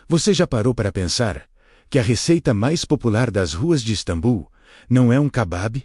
Você já parou para pensar que a receita mais popular das ruas de Istambul não é um kebab,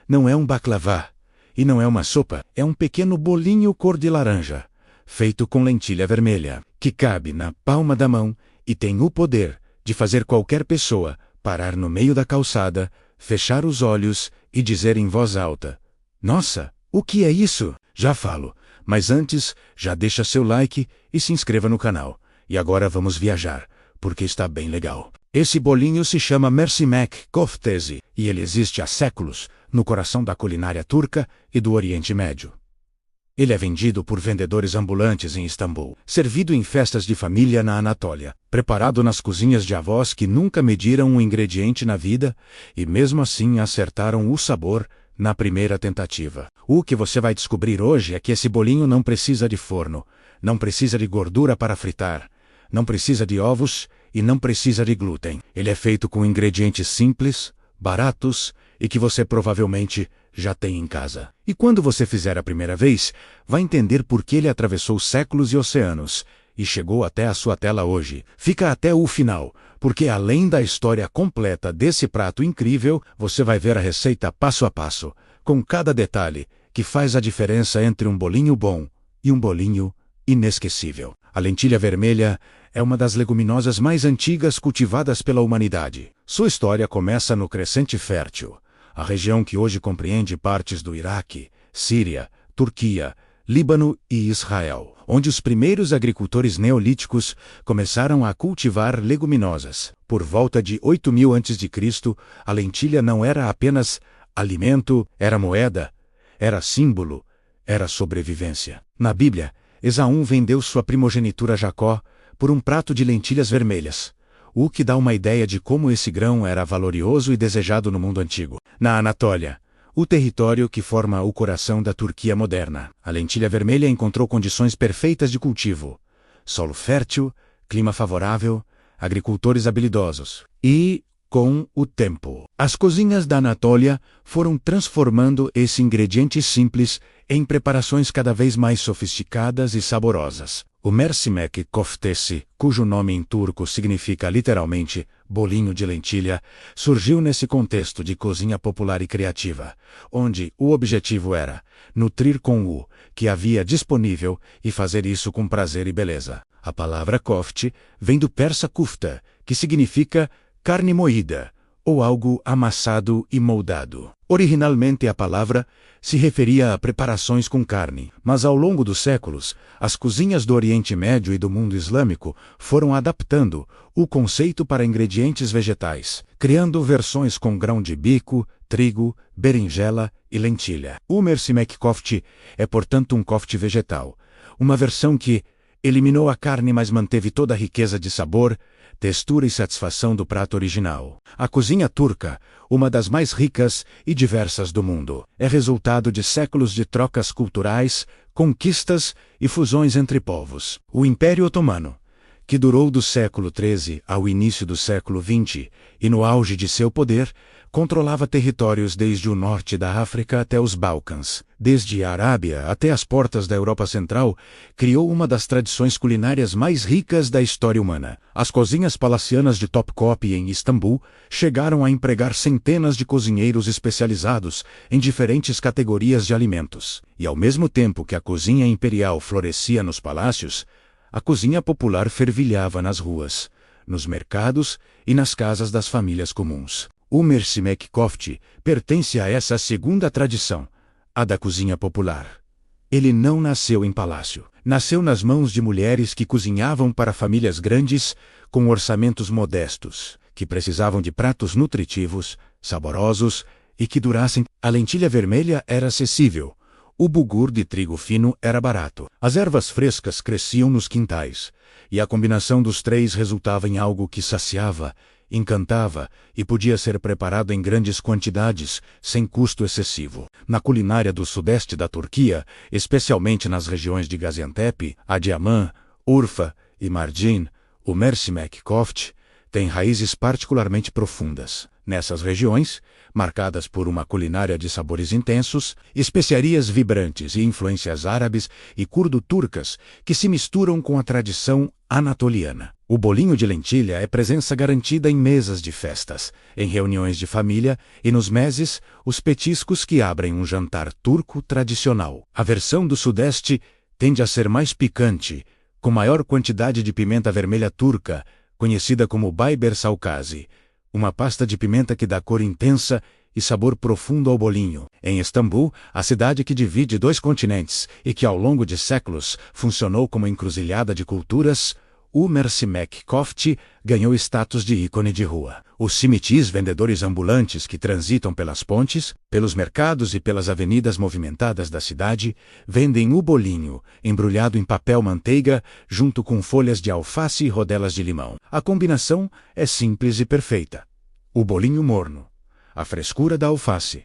não é um baklava e não é uma sopa, é um pequeno bolinho cor de laranja, feito com lentilha vermelha, que cabe na palma da mão e tem o poder de fazer qualquer pessoa parar no meio da calçada, fechar os olhos e dizer em voz alta: "Nossa, o que é isso?" Já falo, mas antes, já deixa seu like e se inscreva no canal. E agora vamos viajar, porque está bem legal. Esse bolinho se chama mercimek koftesi e ele existe há séculos no coração da culinária turca e do Oriente Médio. Ele é vendido por vendedores ambulantes em Istambul, servido em festas de família na Anatólia, preparado nas cozinhas de avós que nunca mediram um ingrediente na vida e mesmo assim acertaram o sabor na primeira tentativa. O que você vai descobrir hoje é que esse bolinho não precisa de forno, não precisa de gordura para fritar, não precisa de ovos e não precisa de glúten. Ele é feito com ingredientes simples, baratos e que você provavelmente já tem em casa. E quando você fizer a primeira vez, vai entender por que ele atravessou séculos e oceanos e chegou até a sua tela hoje. Fica até o final, porque além da história completa desse prato incrível, você vai ver a receita passo a passo, com cada detalhe que faz a diferença entre um bolinho bom e um bolinho inesquecível. A lentilha vermelha é uma das leguminosas mais antigas cultivadas pela humanidade. Sua história começa no Crescente Fértil, a região que hoje compreende partes do Iraque, Síria, Turquia, Líbano e Israel, onde os primeiros agricultores neolíticos começaram a cultivar leguminosas. Por volta de 8000 a.C., a lentilha não era apenas alimento, era moeda, era símbolo, era sobrevivência. Na Bíblia, Esaú vendeu sua primogenitura a Jacó por um prato de lentilhas vermelhas, o que dá uma ideia de como esse grão era valoroso e desejado no mundo antigo. Na Anatólia, o território que forma o coração da Turquia moderna, a lentilha vermelha encontrou condições perfeitas de cultivo: solo fértil, clima favorável, agricultores habilidosos. E, com o tempo, as cozinhas da Anatólia foram transformando esse ingrediente simples em preparações cada vez mais sofisticadas e saborosas. O mercimek koftesi, cujo nome em turco significa literalmente bolinho de lentilha, surgiu nesse contexto de cozinha popular e criativa, onde o objetivo era nutrir com o que havia disponível e fazer isso com prazer e beleza. A palavra kofte vem do persa kufta, que significa carne moída, ou algo amassado e moldado. Originalmente a palavra se referia a preparações com carne, mas ao longo dos séculos, as cozinhas do Oriente Médio e do mundo islâmico foram adaptando o conceito para ingredientes vegetais, criando versões com grão de bico, trigo, berinjela e lentilha. O mercimek kofte é, portanto, um kofte vegetal, uma versão que eliminou a carne, mas manteve toda a riqueza de sabor, textura e satisfação do prato original. A cozinha turca, uma das mais ricas e diversas do mundo, é resultado de séculos de trocas culturais, conquistas e fusões entre povos. O Império Otomano, que durou do século XIII ao início do século XX e no auge de seu poder, controlava territórios desde o norte da África até os Balcãs. Desde a Arábia até as portas da Europa Central, criou uma das tradições culinárias mais ricas da história humana. As cozinhas palacianas de Topkapi em Istambul chegaram a empregar centenas de cozinheiros especializados em diferentes categorias de alimentos. E ao mesmo tempo que a cozinha imperial florescia nos palácios, a cozinha popular fervilhava nas ruas, nos mercados e nas casas das famílias comuns. O mercimek kofte pertence a essa segunda tradição, a da cozinha popular. Ele não nasceu em palácio. Nasceu nas mãos de mulheres que cozinhavam para famílias grandes, com orçamentos modestos, que precisavam de pratos nutritivos, saborosos e que durassem. A lentilha vermelha era acessível. O bulgur de trigo fino era barato. As ervas frescas cresciam nos quintais, e a combinação dos três resultava em algo que saciava, encantava e podia ser preparado em grandes quantidades, sem custo excessivo. Na culinária do sudeste da Turquia, especialmente nas regiões de Gaziantep, Adiaman, Urfa e Mardin, o mercimek kofte tem raízes particularmente profundas. Nessas regiões, marcadas por uma culinária de sabores intensos, especiarias vibrantes e influências árabes e curdo-turcas que se misturam com a tradição anatoliana. O bolinho de lentilha é presença garantida em mesas de festas, em reuniões de família e nos meses, os petiscos que abrem um jantar turco tradicional. A versão do Sudeste tende a ser mais picante, com maior quantidade de pimenta vermelha turca, conhecida como Biber Salkazi, uma pasta de pimenta que dá cor intensa e sabor profundo ao bolinho. Em Istambul, a cidade que divide 2 continentes e que ao longo de séculos funcionou como encruzilhada de culturas, o Mercimek Kofti ganhou status de ícone de rua. Os cimitis vendedores ambulantes que transitam pelas pontes, pelos mercados e pelas avenidas movimentadas da cidade, vendem o bolinho, embrulhado em papel manteiga, junto com folhas de alface e rodelas de limão. A combinação é simples e perfeita. O bolinho morno, a frescura da alface,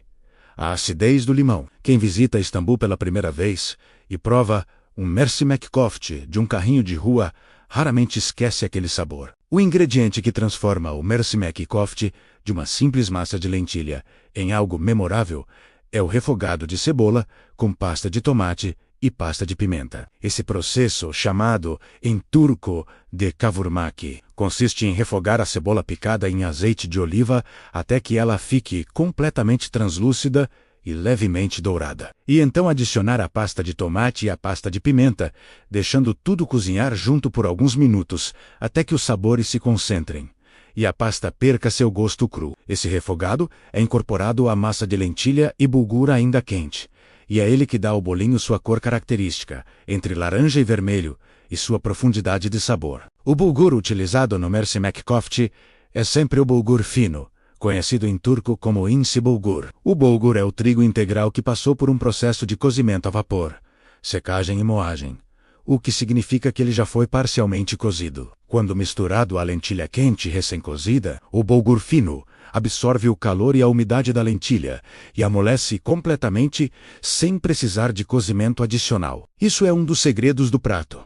a acidez do limão. Quem visita Istambul pela primeira vez e prova um Mercimek Kofti de um carrinho de rua raramente esquece aquele sabor. O ingrediente que transforma o Mercimek Kofti de uma simples massa de lentilha em algo memorável é o refogado de cebola com pasta de tomate e pasta de pimenta. Esse processo, chamado em turco de kavurmak, consiste em refogar a cebola picada em azeite de oliva até que ela fique completamente translúcida e levemente dourada. E então adicionar a pasta de tomate e a pasta de pimenta, deixando tudo cozinhar junto por alguns minutos, até que os sabores se concentrem e a pasta perca seu gosto cru. Esse refogado é incorporado à massa de lentilha e bulgur ainda quente, e é ele que dá ao bolinho sua cor característica, entre laranja e vermelho, e sua profundidade de sabor. O bulgur utilizado no Mercimek Kofti é sempre o bulgur fino, conhecido em turco como inci bulgur. O bulgur é o trigo integral que passou por um processo de cozimento a vapor, secagem e moagem, o que significa que ele já foi parcialmente cozido. Quando misturado à lentilha quente recém-cozida, o bulgur fino absorve o calor e a umidade da lentilha e amolece completamente sem precisar de cozimento adicional. Isso é um dos segredos do prato.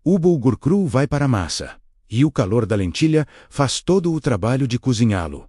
O bulgur cru vai para a massa, e o calor da lentilha faz todo o trabalho de cozinhá-lo.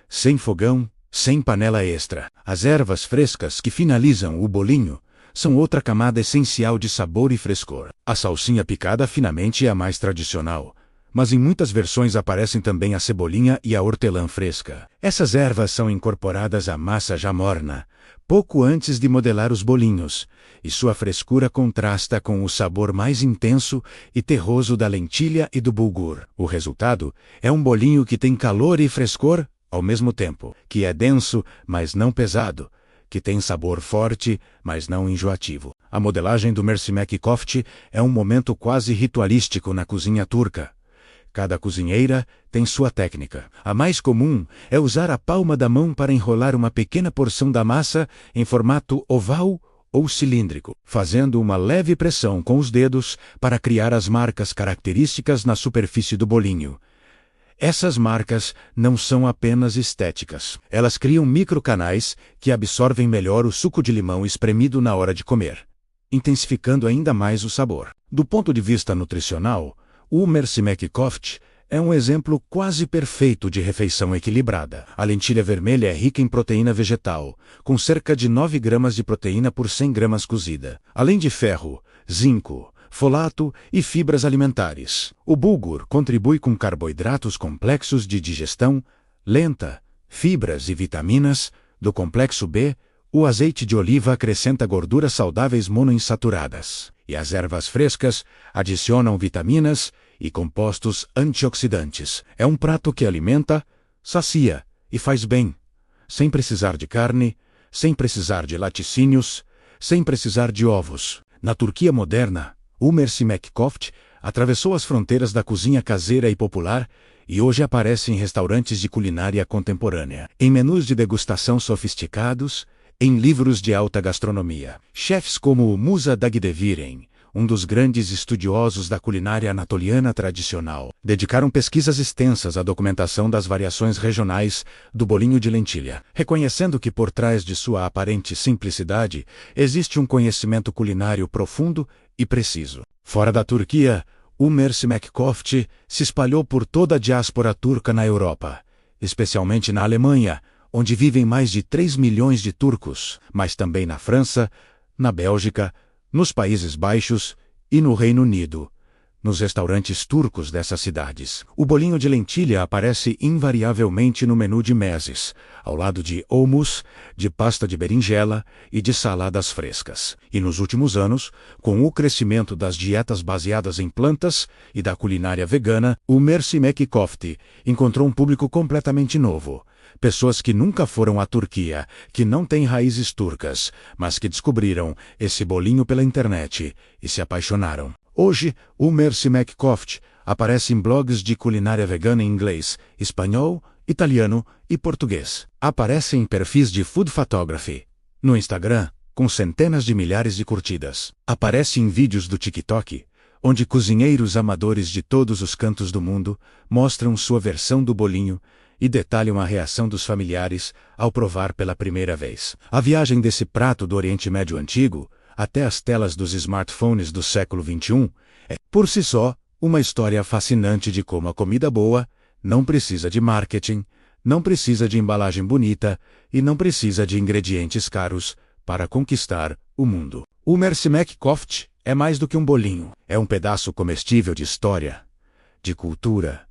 Sem fogão, sem panela extra. As ervas frescas que finalizam o bolinho são outra camada essencial de sabor e frescor. A salsinha picada finamente é a mais tradicional, mas em muitas versões aparecem também a cebolinha e a hortelã fresca. Essas ervas são incorporadas à massa já morna, pouco antes de modelar os bolinhos, e sua frescura contrasta com o sabor mais intenso e terroso da lentilha e do bulgur. O resultado é um bolinho que tem calor e frescor ao mesmo tempo, que é denso, mas não pesado, que tem sabor forte, mas não enjoativo. A modelagem do Mercimek Kofti é um momento quase ritualístico na cozinha turca. Cada cozinheira tem sua técnica. A mais comum é usar a palma da mão para enrolar uma pequena porção da massa em formato oval ou cilíndrico, fazendo uma leve pressão com os dedos para criar as marcas características na superfície do bolinho. Essas marcas não são apenas estéticas. Elas criam microcanais que absorvem melhor o suco de limão espremido na hora de comer, intensificando ainda mais o sabor. Do ponto de vista nutricional, o Mercimek Kofti é um exemplo quase perfeito de refeição equilibrada. A lentilha vermelha é rica em proteína vegetal, com cerca de 9 gramas de proteína por 100 gramas cozida, além de ferro, zinco, folato e fibras alimentares. O bulgur contribui com carboidratos complexos de digestão lenta, fibras e vitaminas do complexo B. O azeite de oliva acrescenta gorduras saudáveis monoinsaturadas, e as ervas frescas adicionam vitaminas e compostos antioxidantes. É um prato que alimenta, sacia e faz bem, sem precisar de carne, sem precisar de laticínios, sem precisar de ovos. Na Turquia moderna, o Mercimek Kofti atravessou as fronteiras da cozinha caseira e popular e hoje aparece em restaurantes de culinária contemporânea, em menus de degustação sofisticados, em livros de alta gastronomia. Chefes como Musa Dagdeviren, um dos grandes estudiosos da culinária anatoliana tradicional, dedicaram pesquisas extensas à documentação das variações regionais do bolinho de lentilha, reconhecendo que por trás de sua aparente simplicidade existe um conhecimento culinário profundo e preciso. Fora da Turquia, o Mercimek Kofti se espalhou por toda a diáspora turca na Europa, especialmente na Alemanha, onde vivem mais de 3 milhões de turcos, mas também na França, na Bélgica, nos Países Baixos e no Reino Unido. Nos restaurantes turcos dessas cidades, o bolinho de lentilha aparece invariavelmente no menu de meses, ao lado de hummus, de pasta de berinjela e de saladas frescas. E nos últimos anos, com o crescimento das dietas baseadas em plantas e da culinária vegana, o mercimek kofte encontrou um público completamente novo. Pessoas que nunca foram à Turquia, que não têm raízes turcas, mas que descobriram esse bolinho pela internet e se apaixonaram. Hoje, o mercimek kofte aparece em blogs de culinária vegana em inglês, espanhol, italiano e português. Aparece em perfis de food photography no Instagram, com centenas de milhares de curtidas. Aparece em vídeos do TikTok, onde cozinheiros amadores de todos os cantos do mundo mostram sua versão do bolinho e detalham a reação dos familiares ao provar pela primeira vez. A viagem desse prato do Oriente Médio antigo até as telas dos smartphones do século XXI, é, por si só, uma história fascinante de como a comida boa não precisa de marketing, não precisa de embalagem bonita e não precisa de ingredientes caros para conquistar o mundo. O mercimek kofte é mais do que um bolinho. É um pedaço comestível de história, de cultura,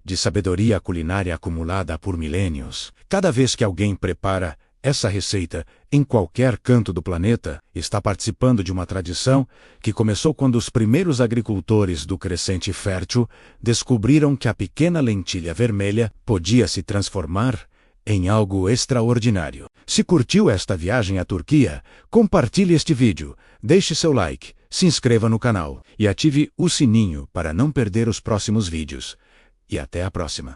de sabedoria culinária acumulada por milênios. Cada vez que alguém prepara essa receita, em qualquer canto do planeta, está participando de uma tradição que começou quando os primeiros agricultores do Crescente Fértil descobriram que a pequena lentilha vermelha podia se transformar em algo extraordinário. Se curtiu esta viagem à Turquia, compartilhe este vídeo, deixe seu like, se inscreva no canal e ative o sininho para não perder os próximos vídeos. E até a próxima.